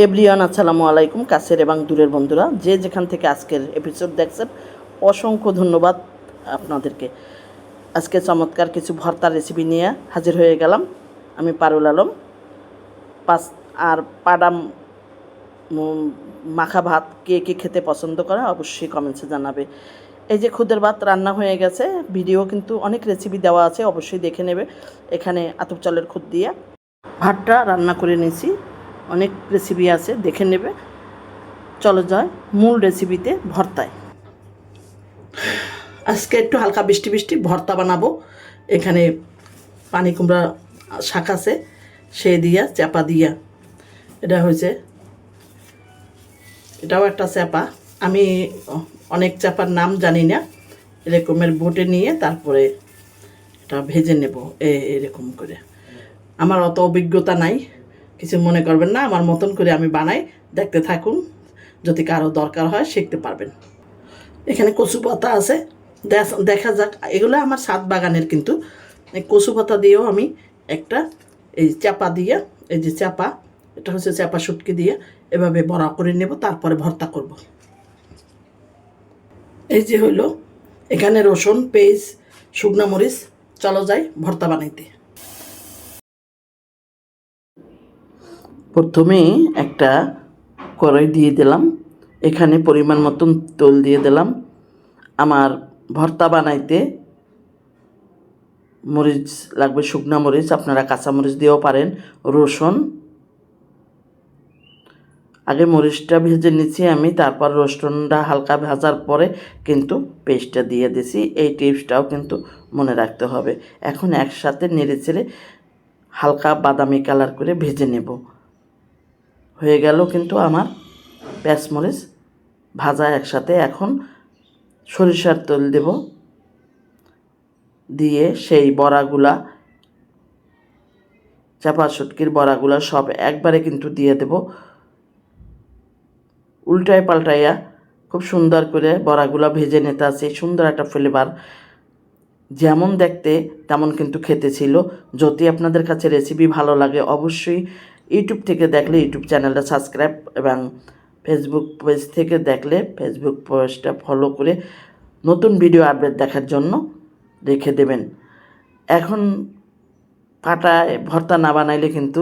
Everyone আসসালামু আলাইকুম। কাছের এবং দূরের বন্ধুরা যে যেখান থেকে আজকের এপিসোড দেখছেন অসংখ্য ধন্যবাদ আপনাদেরকে। আজকে চমৎকার কিছু ভর্তার রেসিপি নিয়ে হাজির হয়ে গেলাম। আমি পারুল আলম। আর পাডাম মাখা ভাত কে কে খেতে পছন্দ করে অবশ্যই কমেন্টসে জানাবে। এই যে খুদের ভাত রান্না হয়ে গেছে, ভিডিও কিন্তু অনেক রেসিপি দেওয়া আছে, অবশ্যই দেখে নেবে। এখানে আতপ চালের খুদ দিয়ে ভাতটা রান্না করে নিয়েছি, অনেক রেসিপি আছে দেখে নেবে। চলো যায় মূল রেসিপিতে, ভর্তায়। আজকে একটু হালকা বৃষ্টি বৃষ্টি ভর্তা বানাবো। এখানে পানি কুমড়া শাক আছে, সে দিয়া চাপা দিয়া, এটা হয়েছে, এটাও একটা চাপা। আমি অনেক চাপার নাম জানি না, এরকমের বোটে নিয়ে তারপরে এটা ভেজে নেব এরকম করে। আমার অত অভিজ্ঞতা নাই, কিছু মনে করবেন না, আমার মতন করে আমি বানাই, দেখতে থাকুন, যদি কারো দরকার হয় শিখতে পারবেন। এখানে কচু পাতা আছে, দেখা যাক। এগুলো আমার ছাদ বাগানের, কিন্তু কচু পাতা দিয়েও আমি একটা এই চাপা দিয়ে, এই যে চাপা, এটা হচ্ছে চাপা শুটকি দিয়ে এভাবে বড়া করে নেব, তারপরে ভর্তা করব। এই যে হইল, এখানে রসুন, পেঁয়াজ, শুকনা মরিচ। চলো যাই ভর্তা বানাইতে। প্রথমে একটা কড়াই দিয়ে দিলাম, এখানে পরিমাণ মতন তেল দিয়ে দিলাম। আমার ভর্তা বানাইতে মরিচ লাগবে, শুকনা মরিচ, আপনারা কাঁচা মরিচ দিয়েও পারেন। রসুন আগে মরিচটা ভেজে নিচ্ছি আমি, তারপর রসুনটা হালকা ভাজার পরে কিন্তু পেস্টটা দিয়ে দিছি। এই টিপসটাও কিন্তু মনে রাখতে হবে। এখন একসাথে নেড়ে চেড়ে হালকা বাদামি কালার করে ভেজে নেব। হয়ে গেল কিন্তু আমার পেঁয়াজ মরিচ ভাজা একসাথে। এখন সরিষার তেল দেব, দিয়ে সেই বড়াগুলা, চাপা শুটকির বড়াগুলা সব একবারে কিন্তু দিয়ে দেব। উল্টায় পাল্টাইয়া খুব সুন্দর করে বড়াগুলা ভেজে নিতে আছে। সুন্দর একটা ফ্লেভার, যেমন দেখতে তেমন কিন্তু খেতে ছিল। যদি আপনাদের কাছে রেসিপি ভালো লাগে অবশ্যই ইউটিউব থেকে দেখলে ইউটিউব চ্যানেলটা সাবস্ক্রাইব, এবং ফেসবুক পেজ থেকে দেখলে ফেসবুক পেজটা ফলো করে নতুন ভিডিও আপডেট দেখার জন্য রেখে দেবেন। এখন পাটায় ভর্তা না বানাইলে কিন্তু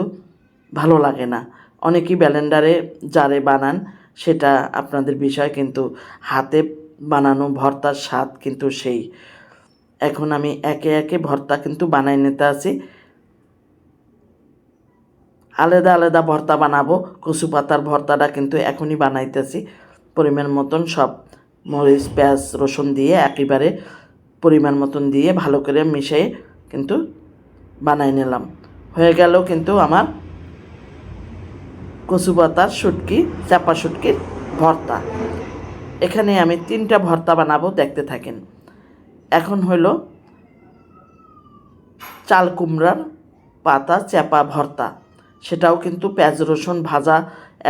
ভালো লাগে না। অনেকেই ব্লেন্ডারে জারে বানান, সেটা আপনাদের বিষয়, কিন্তু হাতে বানানো ভর্তার স্বাদ কিন্তু সেই। এখন আমি একে একে ভর্তা কিন্তু বানাই নিতে আছি। আলাদা আলাদা ভর্তা বানাবো। কচু পাতার ভর্তাটা কিন্তু এখনই বানাইতেছি। পরিমাণ মতন সব মরিচ, পেঁয়াজ, রসুন দিয়ে একেবারে পরিমাণ মতন দিয়ে ভালো করে মিশিয়ে কিন্তু বানাই নিলাম। হয়ে গেল কিন্তু আমার কচু পাতার শুটকি, চাপা শুটকির ভর্তা। এখানে আমি 3টা ভর্তা বানাবো, দেখতে থাকেন। এখন হলো চাল কুমড়ার পাতা চাপা ভর্তা, সেটাও কিন্তু পেঁয়াজ রসুন ভাজা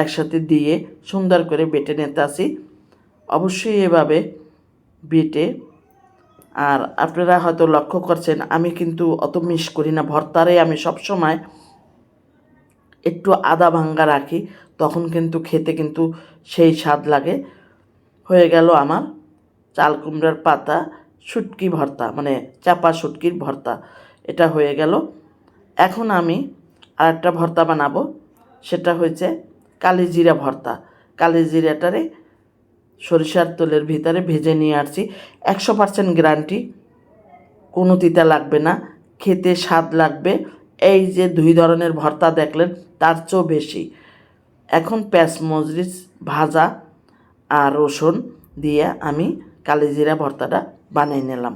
একসাথে দিয়ে সুন্দর করে বেটে নিতে আসি। অবশ্যই এভাবে বেটে, আর আপনারা হয়তো লক্ষ্য করছেন আমি কিন্তু অত মিস করি না ভর্তারে, আমি সবসময় একটু আদা ভাঙ্গা রাখি, তখন কিন্তু খেতে কিন্তু সেই স্বাদ লাগে। হয়ে গেল আমার চাল কুমড়ার পাতা শুটকি ভর্তা, মানে চাপা শুটকির ভর্তা, এটা হয়ে গেল। এখন আমি আরেকটা ভর্তা বানাবো, সেটা হয়েছে কালিজিরা ভর্তা। কালিজিরাটারে সরিষার তেলের ভিতরে ভেজে নিয়ে আসছি। 100% গ্যারান্টি, কোনো তিতা লাগবে না, খেতে স্বাদ লাগবে। এই যে 2 ধরনের ভর্তা দেখলেন, তার চেয়েও বেশি। এখন পেঁয়াজ মরিচ ভাজা আর রসুন দিয়ে আমি কালিজিরা ভর্তাটা বানিয়ে নিলাম।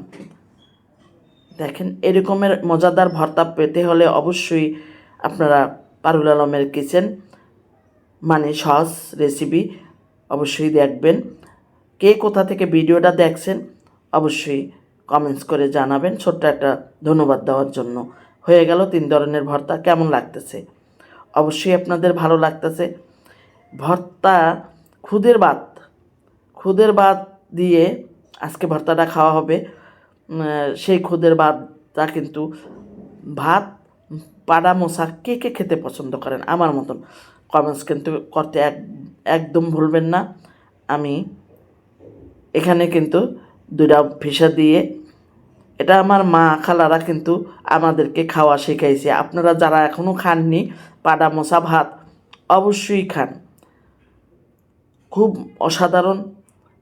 দেখেন, এরকমের মজাদার ভর্তা পেতে হলে অবশ্যই আপনারা পারুল আলমের কিচেন মানে সহজ রেসিপি অবশ্যই দেখবেন। কে কোথা থেকে ভিডিওটা দেখছেন অবশ্যই কমেন্টস করে জানাবেন, ছোট্ট একটা ধন্যবাদ দেওয়ার জন্য। হয়ে গেল 3 ধরনের ভর্তা। কেমন লাগতেছে? অবশ্যই আপনাদের ভালো লাগতেছে। ভর্তা, খুদের ভাত, খুদের ভাত দিয়ে আজকে ভর্তাটা খাওয়া হবে। সেই খুদের ভাতটা কিন্তু ভাত পাড়া মশা কে কে খেতে পছন্দ করেন আমার মতন কমেন্টস কিন্তু করতে একদম ভুলবেন না। আমি এখানে কিন্তু 2টা ভিসা দিয়ে, এটা আমার মা খালারা কিন্তু আমাদেরকে খাওয়া শেখাইছে। আপনারা যারা এখনও খাননি পাডা মশা ভাত অবশ্যই খান, খুব অসাধারণ,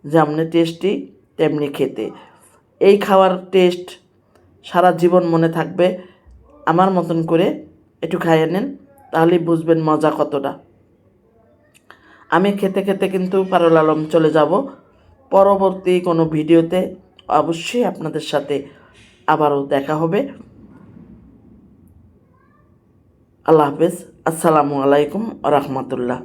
যেমনি টেস্টি তেমনি খেতে। এই খাওয়ার টেস্ট সারা জীবন মনে থাকবে। আমার মতন করে একটু খাইয়ে নেন, তাহলেই বুঝবেন মজা কতটা। আমি খেতে খেতে কিন্তু পারুল আলম চলে যাব পরবর্তী কোনো ভিডিওতে। অবশ্যই আপনাদের সাথে আবারও দেখা হবে। আল্লাহ হাফেজ। আসসালামু আলাইকুম ওয়া রাহমাতুল্লাহ।